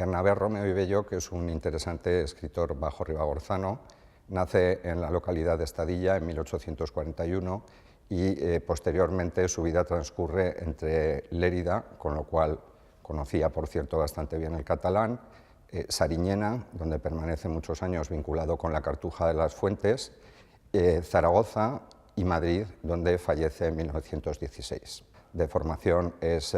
Bernabé Romeo y Belloc es un interesante escritor bajo-ribagorzano. Nace en la localidad de Estadilla en 1841 y posteriormente su vida transcurre entre Lérida, con lo cual conocía, por cierto, bastante bien el catalán, Sariñena, donde permanece muchos años vinculado con la Cartuja de las Fuentes, Zaragoza y Madrid, donde fallece en 1916. De formación es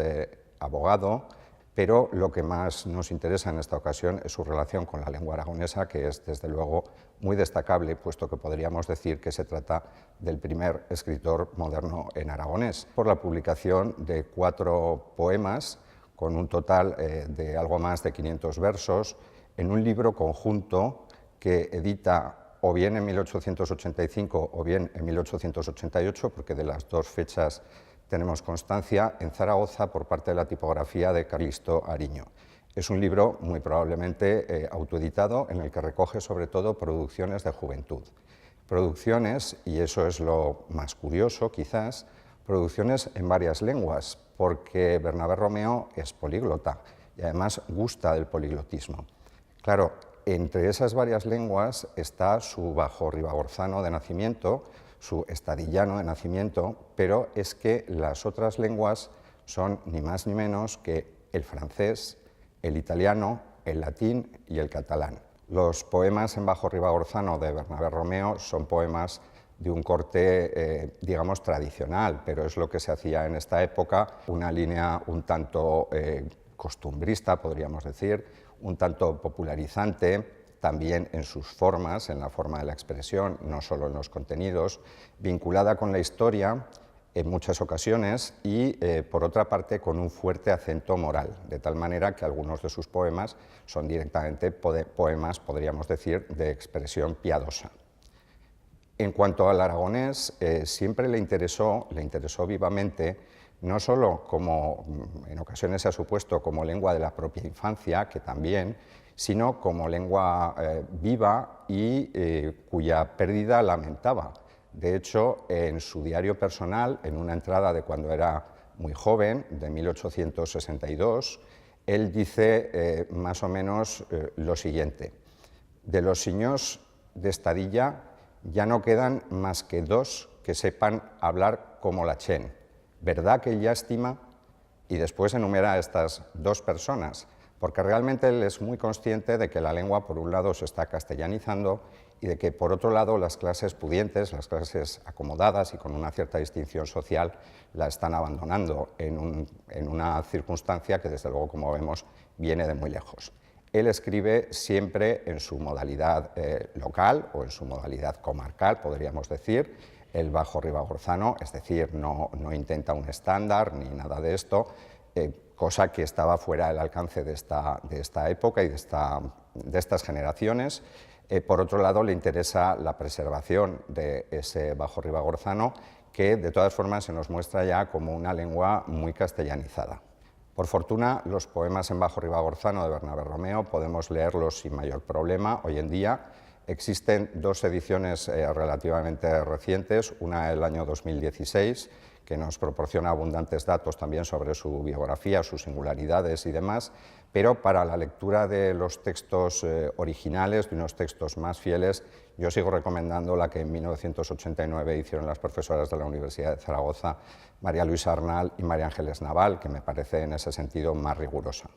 abogado, pero lo que más nos interesa en esta ocasión es su relación con la lengua aragonesa, que es desde luego muy destacable, puesto que podríamos decir que se trata del primer escritor moderno en aragonés, por la publicación de 4 poemas con un total de algo más de 500 versos, en un libro conjunto que edita o bien en 1885 o bien en 1888, porque de las dos fechas tenemos constancia, en Zaragoza por parte de la tipografía de Calixto Ariño. Es un libro muy probablemente autoeditado en el que recoge sobre todo producciones de juventud. Producciones, y eso es lo más curioso quizás, producciones en varias lenguas, porque Bernabé Romeo es políglota y además gusta del poliglotismo. Claro, entre esas varias lenguas está su bajo-ribagorzano de nacimiento, su estadillano de nacimiento, pero es que las otras lenguas son ni más ni menos que el francés, el italiano, el latín y el catalán. Los poemas en bajo-ribagorzano de Bernabé Romeo son poemas de un corte, digamos, tradicional, pero es lo que se hacía en esta época, una línea un tanto costumbrista, podríamos decir, un tanto popularizante, también en sus formas, en la forma de la expresión, no solo en los contenidos, vinculada con la historia en muchas ocasiones y, por otra parte, con un fuerte acento moral, de tal manera que algunos de sus poemas son directamente poemas, podríamos decir, de expresión piadosa. En cuanto al aragonés, siempre le interesó vivamente, no solo como, en ocasiones se ha supuesto, como lengua de la propia infancia, que también, sino como lengua viva y cuya pérdida lamentaba. De hecho, en su diario personal, en una entrada de cuando era muy joven, de 1862, él dice más o menos lo siguiente: de los señors de Estadilla ya no quedan más que 2 que sepan hablar como la chen. ¿Verdad que lástima? Y después enumera a estas 2 personas, porque realmente él es muy consciente de que la lengua, por un lado, se está castellanizando y de que, por otro lado, las clases pudientes, las clases acomodadas y con una cierta distinción social, la están abandonando en una circunstancia que, desde luego, como vemos, viene de muy lejos. Él escribe siempre en su modalidad local o en su modalidad comarcal, podríamos decir, el bajo-ribagorzano, es decir, no intenta un estándar ni nada de esto, cosa que estaba fuera del alcance de esta época y de estas generaciones. Por otro lado, le interesa la preservación de ese bajo-ribagorzano, que de todas formas se nos muestra ya como una lengua muy castellanizada. Por fortuna, los poemas en bajo-ribagorzano de Bernabé Romeo podemos leerlos sin mayor problema hoy en día. Existen 2 ediciones relativamente recientes, una del año 2016, que nos proporciona abundantes datos también sobre su biografía, sus singularidades y demás, pero para la lectura de los textos originales, de unos textos más fieles, yo sigo recomendando la que en 1989 hicieron las profesoras de la Universidad de Zaragoza, María Luisa Arnal y María Ángeles Naval, que me parece en ese sentido más rigurosa.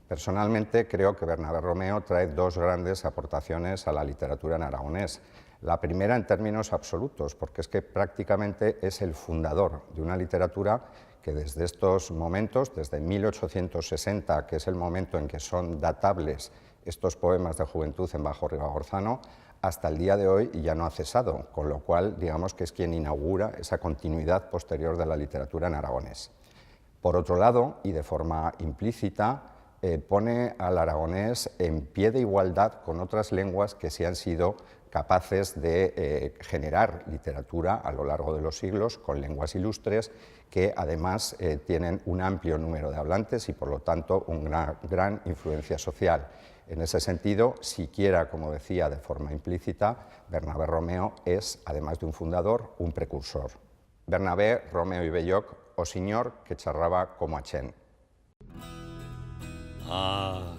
Personalmente creo que Bernabé Romeo trae 2 grandes aportaciones a la literatura en aragonés. La primera en términos absolutos, porque es que prácticamente es el fundador de una literatura que desde estos momentos, desde 1860, que es el momento en que son datables estos poemas de juventud en bajo-ribagorzano, hasta el día de hoy ya no ha cesado, con lo cual digamos que es quien inaugura esa continuidad posterior de la literatura en aragonés. Por otro lado, y de forma implícita, pone al aragonés en pie de igualdad con otras lenguas que sí han sido capaces de generar literatura a lo largo de los siglos, con lenguas ilustres que además tienen un amplio número de hablantes y por lo tanto una gran influencia social. En ese sentido, siquiera, como decía de forma implícita, Bernabé Romeo es, además de un fundador, un precursor. Bernabé Romeo y Belloc, o señor que charraba como a chen. Ah,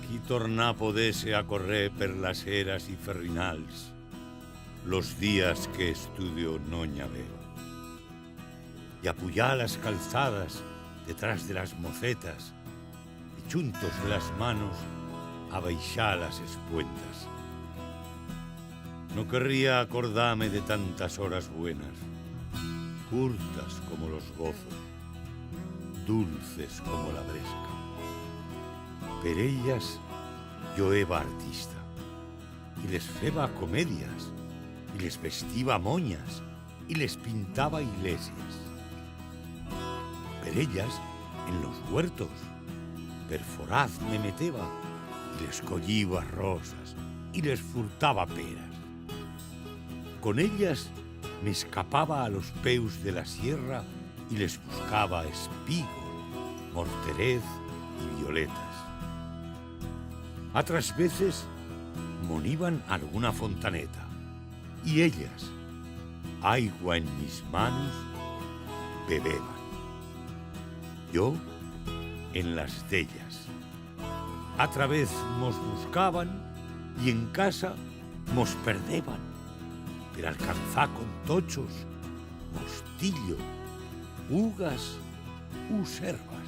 Qui tornar podese a correr per las eras y ferrinals los días que estudio noña veo. Y apoyar las calzadas detrás de las mocetas y chuntos las manos a baixar las espuentas. No querría acordarme de tantas horas buenas, curtas como los gozos, dulces como la bresca. Per ellas yo eva artista, y les feba comedias, y les vestía moñas, y les pintaba iglesias. Per ellas, en los huertos, perforaz me meteba, y les colliba rosas, y les furtaba peras. Con ellas me escapaba a los peus de la sierra y les buscaba espigo, morterez y violetas. Otras veces moniban alguna fontaneta y ellas, agua en mis manos, bebeban. Yo en las de ellas. Otra vez mos buscaban y en casa mos perdeban, per alcanzar con tochos, mostillo, ugas u servas.